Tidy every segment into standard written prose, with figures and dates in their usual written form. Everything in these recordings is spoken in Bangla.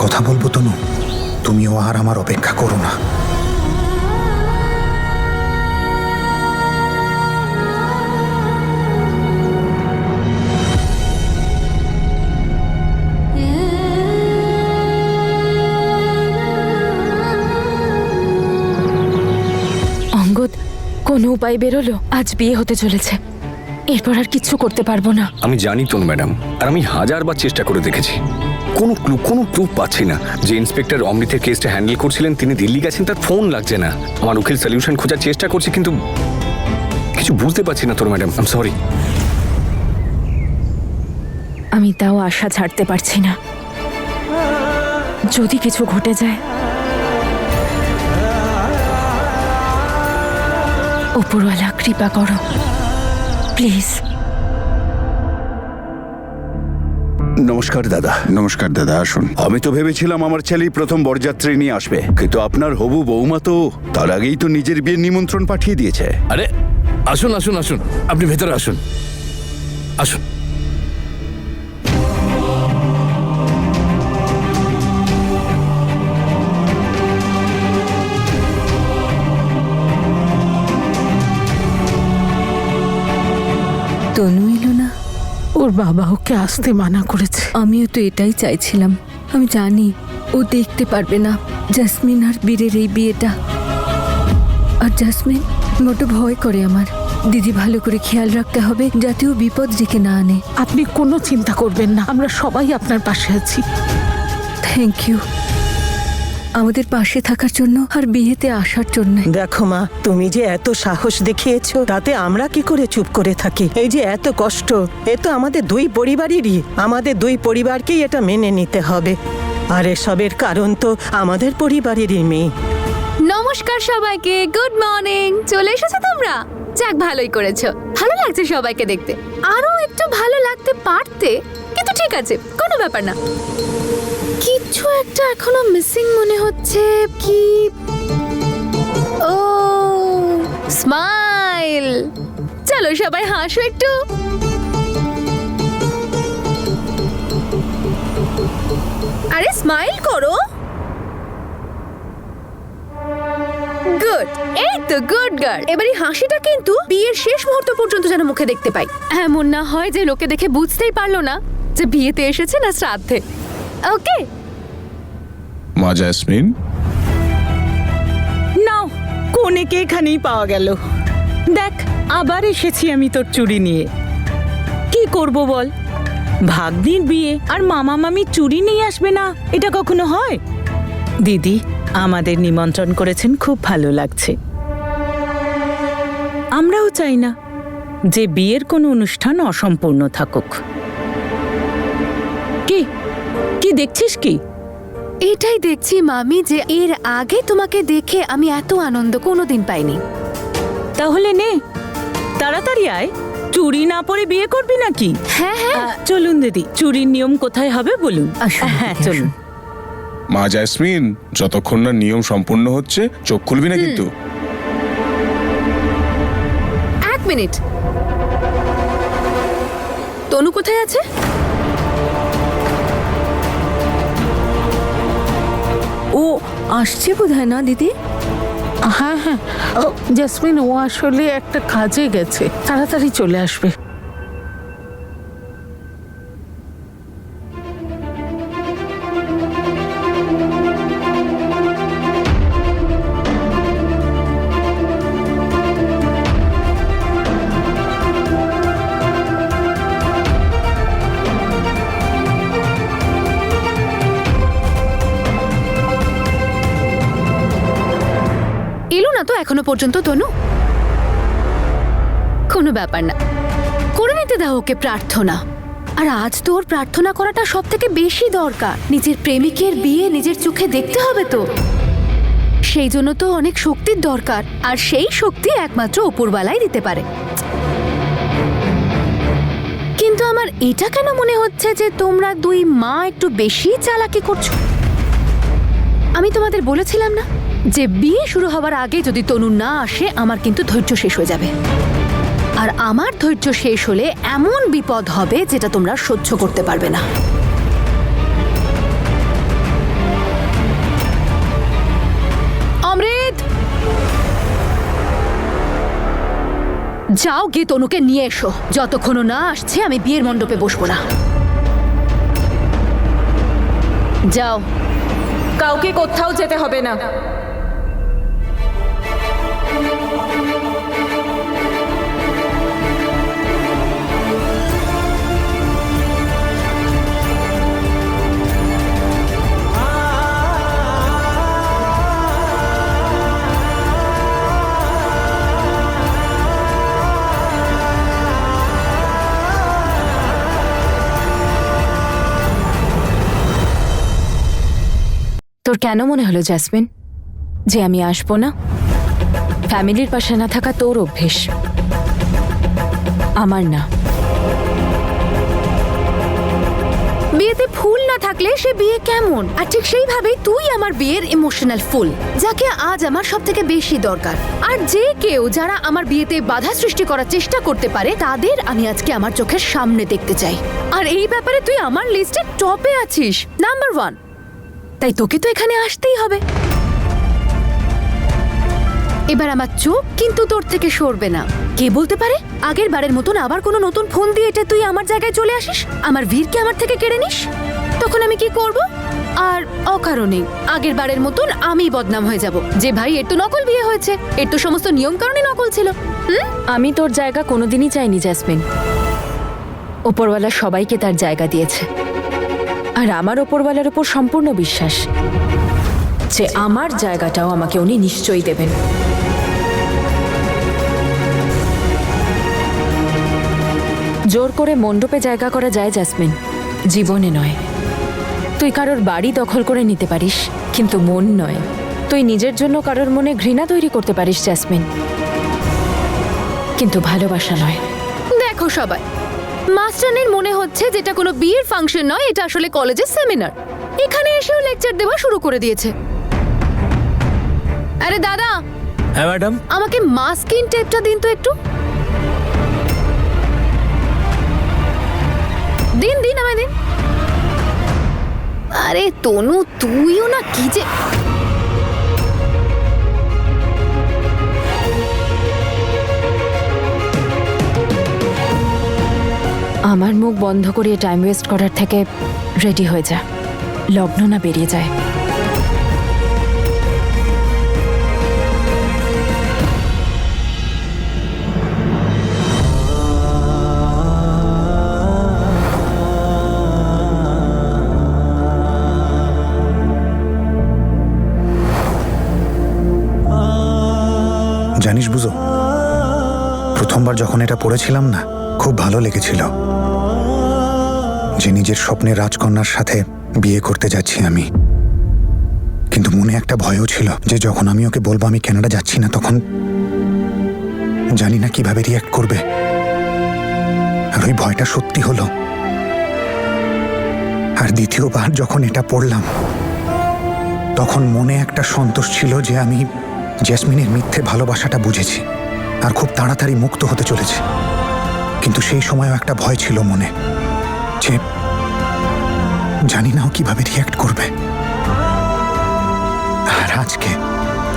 কথা বলবো তনু, তুমিও আর আমার অপেক্ষা করো না। অঙ্গদ, কোন উপায় বেরোলো? আজ বিয়ে হতে চলেছে, এরপর আর কিচ্ছু করতে পারবো না। আমি জানি তো ম্যাডাম, আর আমি হাজারবার চেষ্টা করে দেখেছি, কোনো প্রুফ পাচ্ছি না। যে ইন্সপেক্টর অমৃতের কেসটা হ্যান্ডেল করছিলেন তিনি দিল্লি গেছেন, তার ফোন লাগছে না। আমার উকিল সলিউশন খোঁজার চেষ্টা করছি, কিন্তু কিছু বুঝতে পারছি না তোর ম্যাডাম। I am sorry. আমি তাও আশা ছাড়তে পারছি না, যদি কিছু ঘটে যায়। উপরওয়ালা কৃপা করো প্লিজ। নমস্কার দাদা। নমস্কার দাদা, আসুন। আমি তো ভেবেছিলাম আমার ছেলেই প্রথম বরযাত্রী নিয়ে আসবে, কিন্তু আপনার হবু বৌমা তো তার আগেই তো নিজের বিয়ের নিমন্ত্রণ পাঠিয়ে দিয়েছে। আরে আসুন আসুন আসুন, আপনি ভেতরে আসুন, আসুন। তনু এলো না? ওর বাবা ওকে আসতে মানা করেছে। আমিও তো এটাই চাইছিলাম। আমি জানি ও দেখতে পারবে না জাসমিন আর বীরের এই বিয়েটা। আর জাসমিন বড্ড ভয় করে আমার। দিদি ভালো করে খেয়াল রাখতে হবে যাতে ও বিপদ ডেকে না আনে। আপনি কোনো চিন্তা করবেন না, আমরা সবাই আপনার পাশে আছি। থ্যাংক ইউ আমাদের পাশে থাকার জন্য আর বিয়েতে আসার জন্য। দেখো মা, তুমি যে এত সাহস দেখিয়েছো তাতে আমরা কি করে চুপ করে থাকি? এই যে এত কষ্ট, এ তো আমাদের দুই পরিবারেরই। আমাদের দুই পরিবারকেই এটা মেনে নিতে হবে। আর এসবের কারণ তো আমাদের পরিবারেরই মেয়ে। নমস্কার সবাইকে, গুড মর্নিং। চলে এসেছো তোমরা? যাক, ভালোই করেছো। ভালো লাগছে সবাইকে দেখতে। আরো একটু ভালো লাগতে পারতে, কিন্তু ঠিক আছে, কোনো ব্যাপার না। কিছু একটা এখনো মিসিং মনে হচ্ছে। কি? ও, স্মাইল। চলো সবাই হাসো একটু। আরে স্মাইল করো। গুড, এই তো গুড গার্ল। এবারে হাসিটা কিন্তু বিয়ের শেষ মুহূর্ত পর্যন্ত যেন মুখে দেখতে পাই। এমন না হয় যে লোকে দেখে বুঝতেই পারলো না যে বিয়েতে এসেছে না শ্রাদ্ধে। ওকে মা জাসমিন, নাও, কনেকে এখানেই পাওয়া গেল। দেখ, আবার এসেছি আমি তোর চুড়ি নিয়ে। কি করব বল? ভাগ্নির বিয়ে আর মামা মামি চুড়ি নিয়ে আসবে না, এটা কখনো হয়? দিদি আমাদের নিমন্ত্রণ করেছেন, খুব ভালো লাগছে। আমরাও চাই না যে বিয়ের কোনো অনুষ্ঠান অসম্পূর্ণ থাকুক। কি কি দেখছিস? কি এটাই দেখছি মামি, যে এর আগে তোমাকে দেখে আমি এত আনন্দ কোনোদিন পাইনি। তাহলে নে, তাড়াতাড়ি আয়। চুড়ি না পরে বিয়ে করবি নাকি? হ্যাঁ হ্যাঁ, চলুন দিদি, চুরির নিয়ম কোথায় হবে বলুন। হ্যাঁ চলুন। মা জাসমিন, যতক্ষণ না নিয়ম সম্পূর্ণ হচ্ছে চোখ খুলবি না কিন্তু। এক মিনিট, তনু কোথায় আছে? ও আসছে বোধহয় না দিদি? হ্যাঁ হ্যাঁ, জাসমিন ও আসলে একটা কাজে গেছে, তাড়াতাড়ি চলে আসবে। এলো না তো এখনো পর্যন্ত তনু? কোনো ব্যাপার না, করে নিতে দাও ওকে প্রার্থনা। আর আজ তো ওর প্রার্থনা করাটা সব থেকে বেশি দরকার। নিজের প্রেমিকের বিয়ে নিজের চোখে দেখতে হবে তো, সেই জন্য তো অনেক শক্তির দরকার, আর সেই শক্তি একমাত্র উপরওয়ালাই দিতে পারে। কিন্তু আমার এটা কেন মনে হচ্ছে যে তোমরা দুই মা একটু বেশি চালাকি করছো? আমি তোমাদের বলেছিলাম না যে বিয়ে শুরু হওয়ার আগে যদি তনু না আসে আমার কিন্তু ধৈর্য শেষ হয়ে যাবে। আর আমার ধৈর্য শেষ হলে এমন বিপদ হবে যেটা তোমরা সহ্য করতে পারবে না। যাও গিয়ে তনুকে নিয়ে এসো। যতক্ষণ ও না আসছে আমি বিয়ের মণ্ডপে বসবো না। যাও। কাউকে কোথাও যেতে হবে না। তোর কেন মনে হলো জ্যাসমিন যে আমি আসবো না? ফ্যামিলির পাশে না থাকা তোর অভ্যেস, আমার না। বিয়েতে ফুল না থাকলে সে বিয়ে কেমন? আর ঠিক সেইভাবেই তুই আমার বিয়ের ইমোশনাল ফুল, যাকে আজ আমার সব থেকে বেশি দরকার। আর যে কেউ যারা আমার বিয়েতে বাধা সৃষ্টি করার চেষ্টা করতে পারে তাদের আমি আজকে আমার চোখের সামনে দেখতে চাই। আর এই ব্যাপারে তুই আমার লিস্টে টপে আছিস, নাম্বার 1। তাই তোকে তো এখানে আসতেই হবে। এবার আমার চোখ কিন্তু তোর থেকে সরবে না। কে বলতে পারে আগের বারের মতন আবার কোনো নতুন ফোন দিয়ে এটা তুই আমার জায়গায় চলে আসিস, আমার বীরকে আমার থেকে কেড়ে নিস? তখন আমি কি করব? আর অকারণে আগের বারের মতন আমি বদনাম হয়ে যাব যে ভাই এর তো নকল বিয়ে হয়েছে, এর তো সমস্ত নিয়ম কানুনই নকল ছিল। আমি তোর জায়গা কোনোদিনই চাইনি জ্যাসমিন। ওপরওয়ালা সবাইকে তার জায়গা দিয়েছে, আর আমার ওপরওয়ালার উপর সম্পূর্ণ বিশ্বাস যে আমার জায়গাটাও আমাকে উনি নিশ্চয়ই দেবেন। জোর করে মণ্ডপে জায়গা করা যায় জ্যাসমিন, জীবনে নয়। তুই কারোর বাড়ি দখল করে নিতে পারিস, কিন্তু মন নয়। তুই নিজের জন্য কারোর মনে ঘৃণা তৈরি করতে পারিস জ্যাসমিন, কিন্তু ভালোবাসা নয়। দেখো সবাই, মাস্টারনির মনে হচ্ছে যেটা কোনো বিয়ের ফাংশন নয়, এটা আসলে কলেজের সেমিনার। এখানে এসেও লেকচার দেওয়া শুরু করে দিয়েছে। আরে দাদা। হ্যাঁ ম্যাডাম। আমাকে মাস্কিং টেপটা দিন তো একটু। দিন দিন আমায় দিন। আরে তনু, তুইও না কি যে। আমার মুখ বন্ধ করিয়ে টাইম ওয়েস্ট করার থেকে রেডি হয়ে যা, লগ্ন না বেরিয়ে যায়। জানিস বুঝো, প্রথমবার যখন এটা পড়েছিলাম না, খুব ভালো লেগেছিল যে নিজের স্বপ্নের রাজকন্যার সাথে বিয়ে করতে যাচ্ছি আমি। কিন্তু মনে একটা ভয়ও ছিল যে যখন আমি ওকে বলবো আমি কানাডা যাচ্ছি না, তখন জানি না কিভাবে রিয়্যাক্ট করবে। আর ওই ভয়টা সত্যি হলো। আর দ্বিতীয়বার যখন এটা পড়লাম, তখন মনে একটা সন্তোষ ছিল যে আমি জ্যাসমিনের মিথ্যে ভালোবাসাটা বুঝেছি আর খুব তাড়াতাড়ি মুক্ত হতে চলেছে। কিন্তু সেই সময়ও একটা ভয় ছিল মনে, যে জানি না ও কিভাবে রিয়্যাক্ট করবে। আর আজকে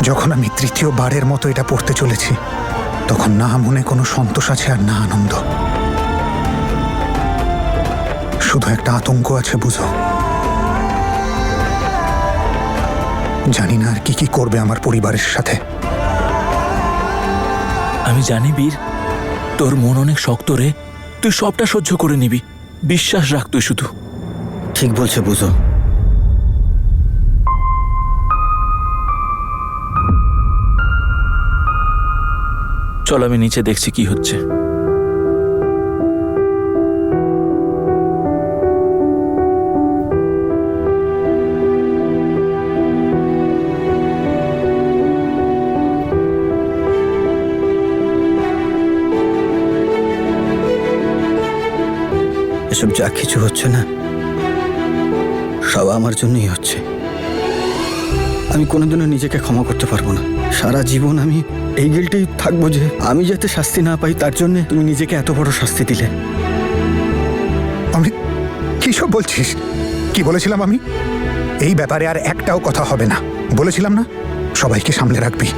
যখন আমি তৃতীয়বারের মতো এটা পড়তে চলেছি, তখন না মনে কোনো সন্তোষ আছে আর না আনন্দ, শুধু একটা আতঙ্ক আছে বুঝো। জানি না আর কি কি করবে আমার পরিবারের সাথে। আমি জানি বীর, তোর মন অনেক শক্ত রে, তুই সবটা সহ্য করে নিবি, বিশ্বাস রাখ তুই শুধু। ঠিক বলছে বুঝো। চল আমি নিচে দেখছি কি হচ্ছে। এসব যা কিছু হচ্ছে না, সব আমার জন্যই হচ্ছে। আমি কোনোদিনও নিজেকে ক্ষমা করতে পারবো না। সারা জীবন আমি এই গিল্টেই থাকবো যে আমি যাতে শাস্তি না পাই, তার জন্য তুমি নিজেকে এত বড় শাস্তি দিলে। আমি কি সব বলছিস? কি বলেছিলাম আমি? এই ব্যাপারে আর একটাও কথা হবে না বলেছিলাম না? সবাইকে সামলে রাখবি।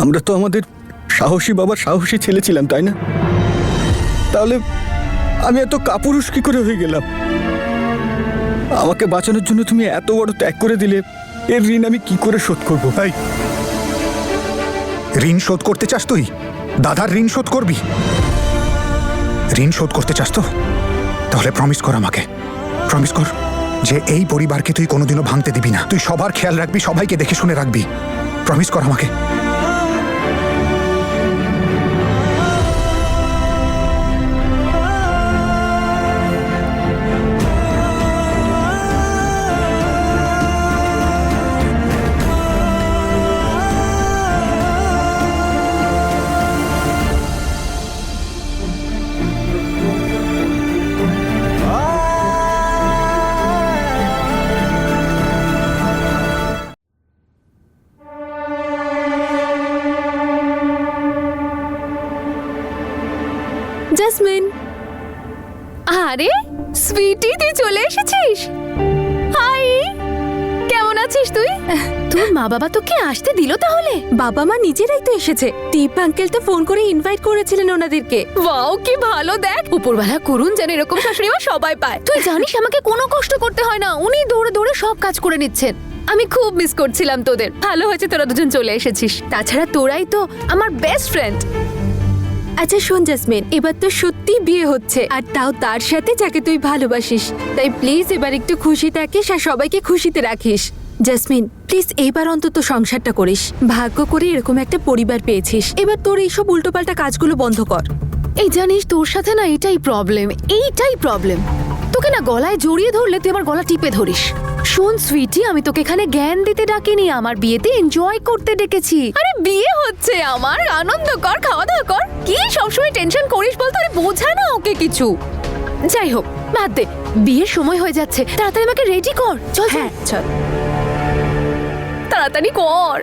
আমরা তো আমাদের সাহসী বাবার সাহসী ছেলে ছিলাম, তাই না? তাহলে আমি এত কাপুরুষ কি করে হয়ে গেলাম? আমাকে বাঁচানোর জন্য তুমি এত বড় ত্যাগ করে দিলে, এর ঋণ আমি কি করে শোধ করবো? এই, ঋণ শোধ করতে চাস তুই? দাদার ঋণ শোধ করবি? ঋণ শোধ করতে চাস তো তাহলে প্রমিস কর আমাকে, প্রমিস কর যে এই পরিবারকে তুই কোনোদিনও ভাঙতে দিবি না। তুই সবার খেয়াল রাখবি, সবাইকে দেখে শুনে রাখবি। প্রমিস কর আমাকে। জেসমিন, আরে সুইটি, তুই চলে এসেছিস। হাই, কেমন আছিস তুই? তোর মা বাবা তোকে আসতে দিল তাহলে? বাবা মা নিজেরাই তো এসেছে। দীপ আঙ্কেল তো ফোন করে ইনভাইট করেছিলেন ওনাদেরকে। ওয়াও, কি ভালো! দেখ, উপরওয়ালা করুন যেন এরকম শাশুড়ি মা সবাই পায়। তুই জানিস আমাকে কোনো কষ্ট করতে হয় না, উনি দৌড়ে দৌড়ে সব কাজ করে নিচ্ছেন। আমি খুব মিস করছিলাম তোদের। ভালো হয়েছে তোরা দুজন চলে এসেছিস। তাছাড়া তোরাই তো আমার বেস্ট ফ্রেন্ড। আচ্ছা শোন জেসমিন, এবার তো সত্যি বিয়ে হচ্ছে, আর তাও তার সাথে যাকে তুই ভালোবাসিস। তাই প্লিজ এবার একটু খুশি থাকিস আর সবাইকে খুশিতে রাখিস। জেসমিন, প্লিজ এইবার অন্তত সংসারটা করিস। ভাগ্য করে এরকম একটা পরিবার পেয়েছিস। এবার তোর এইসব উল্টোপাল্টা কাজগুলো বন্ধ কর। এই জানিস, তোর সাথে না এইটাই প্রবলেম। তোকে না গলায় জড়িয়ে ধরলে তুই আমার গলা টিপে ধরিস। শোন সুইটি, আমি তোকে এখানে জ্ঞান দিতে ডাকিনি, আমার বিয়েতে এনজয় করতে ডেকেছি। আরে বিয়ে হচ্ছে আমার, আনন্দ কর, খাওয়া দাওয়া কর। কি সবসময় টেনশন করিস বলতো? আরে বোঝা না ওকে কিছু। যাই হোক, বাদ দে, বিয়ের সময় হয়ে যাচ্ছে। তাড়াতাড়ি আমাকে রেডি কর। চল। হ্যাঁ চল, তাড়াতাড়ি কর।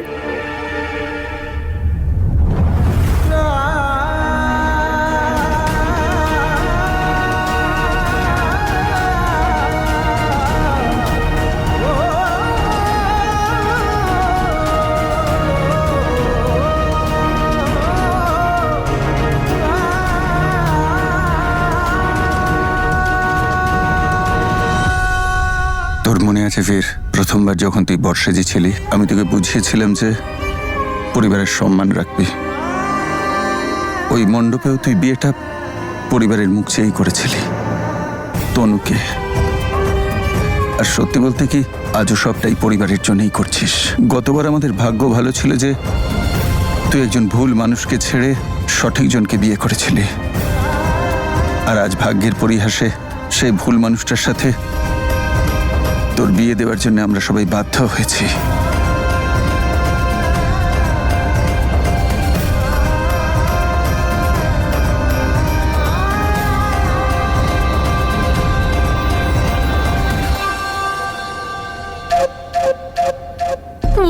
তোর মনে আছে ফির প্রথমবার যখন তুই বর্ষাজি ছিলি, আমি তোকে বুঝিয়েছিলাম যে পরিবারের সম্মান রাখবি। ওই মণ্ডপেও তুই বিয়েটা পরিবারের মুখ চেয়েই করেছিলি, তনুকে। আর সত্যি বলতে কি, আজও সবটাই পরিবারের জন্যই করছিস। গতবার আমাদের ভাগ্য ভালো ছিল যে তুই একজন ভুল মানুষকে ছেড়ে সঠিক জনকে বিয়ে করেছিলি। আর আজ ভাগ্যের পরিহাসে সেই ভুল মানুষটার সাথে তোর বিয়ে দেওয়ার জন্য আমরা সবাই বাধ্য হয়েছি।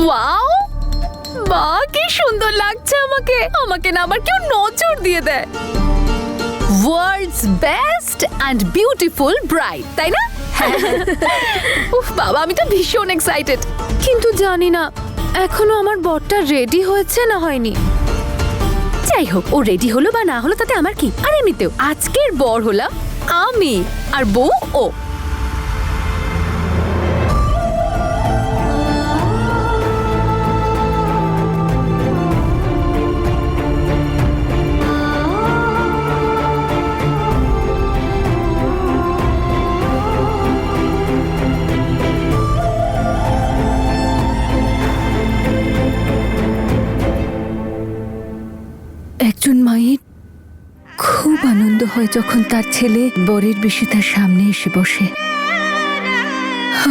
ওয়াও, বাহ, কি সুন্দর লাগছে আমাকে। আমাকে না আবার কেউ নজর দিয়ে দেয়। World's best and beautiful bride, তাই না? উফ বাবা, আমি তো ভীষণ এক্সাইটেড। কিন্তু জানি না এখনো আমার বরটা রেডি হয়েছে না হয়নি। যাই হোক, ও রেডি হলো বা না হলো তাতে আমার কি। আর এমনিতেও আজকের বর হলাম আমি, আর বউ ও। একজন মায়ের খুব আনন্দ হয় যখন তার ছেলে বরের বেশে তার সামনে এসে বসে।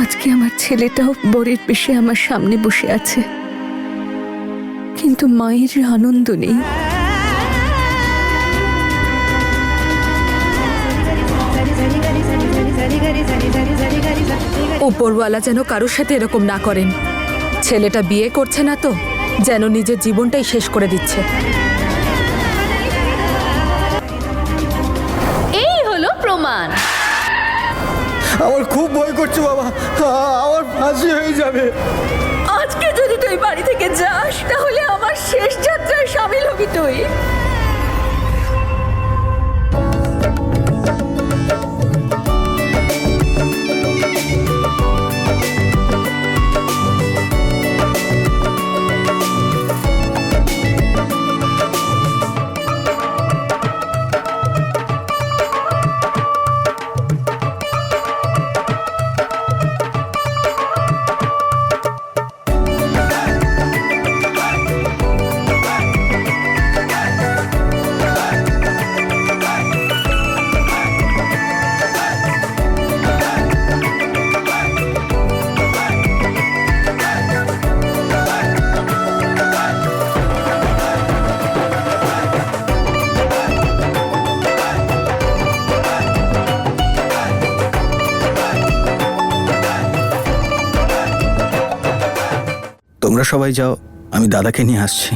আজকে আমার ছেলেটাও বরের বেশে আমার সামনে বসে আছে, কিন্তু মায়ের আনন্দ নেই। উপরওয়ালা যেন কারোর সাথে এরকম না করেন। ছেলেটা বিয়ে করছে না তো, যেন নিজের জীবনটাই শেষ করে দিচ্ছে। এই হলো প্রমাণ। আমার খুব ভয় করছে বাবা, আমার ফাঁসি হয়ে যাবে। আজকে যদি তুই বাড়ি থেকে যাস তাহলে আমার শেষ যাত্রা যাবি তুই? তোমরা সবাই যাও, আমি দাদাকে নিয়ে আসছি।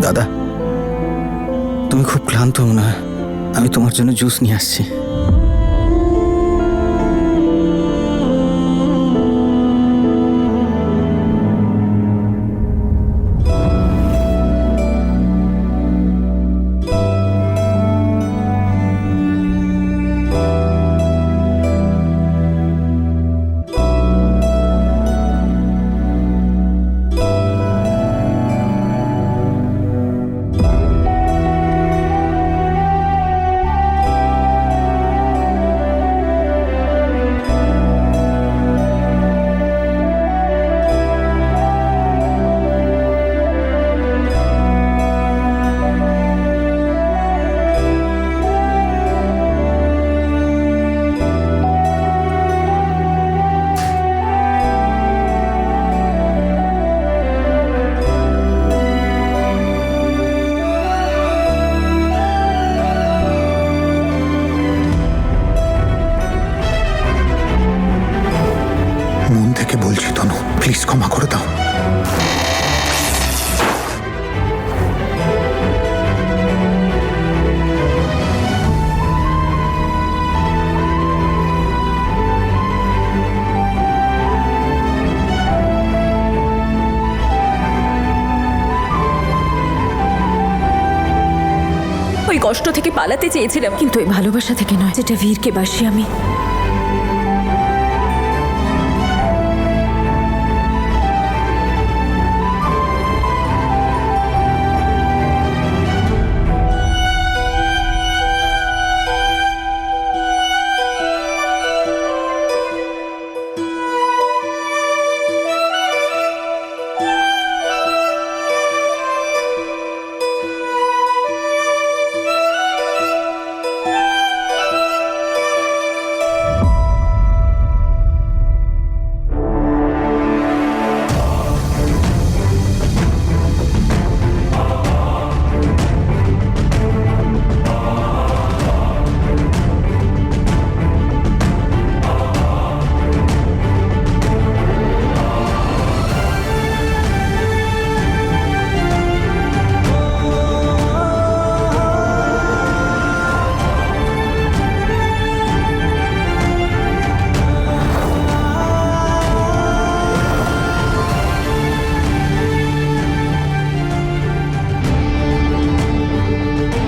দাদা, তুমি খুব ক্লান্ত মনে হয়, আমি তোমার জন্য জুস নিয়ে আসছি। মন থেকে বলছি তনু, প্লিজ ক্ষমা করে দাও। ওই কষ্ট থেকে পালাতে চেয়েছিলাম, কিন্তু ওই ভালোবাসা থেকে নয়, যেটা বীরকে বাসি আমি।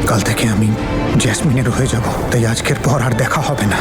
কাল থেকে আমি জেসমিনের হয়ে যাব, তাই আজকের পর আর দেখা হবে না।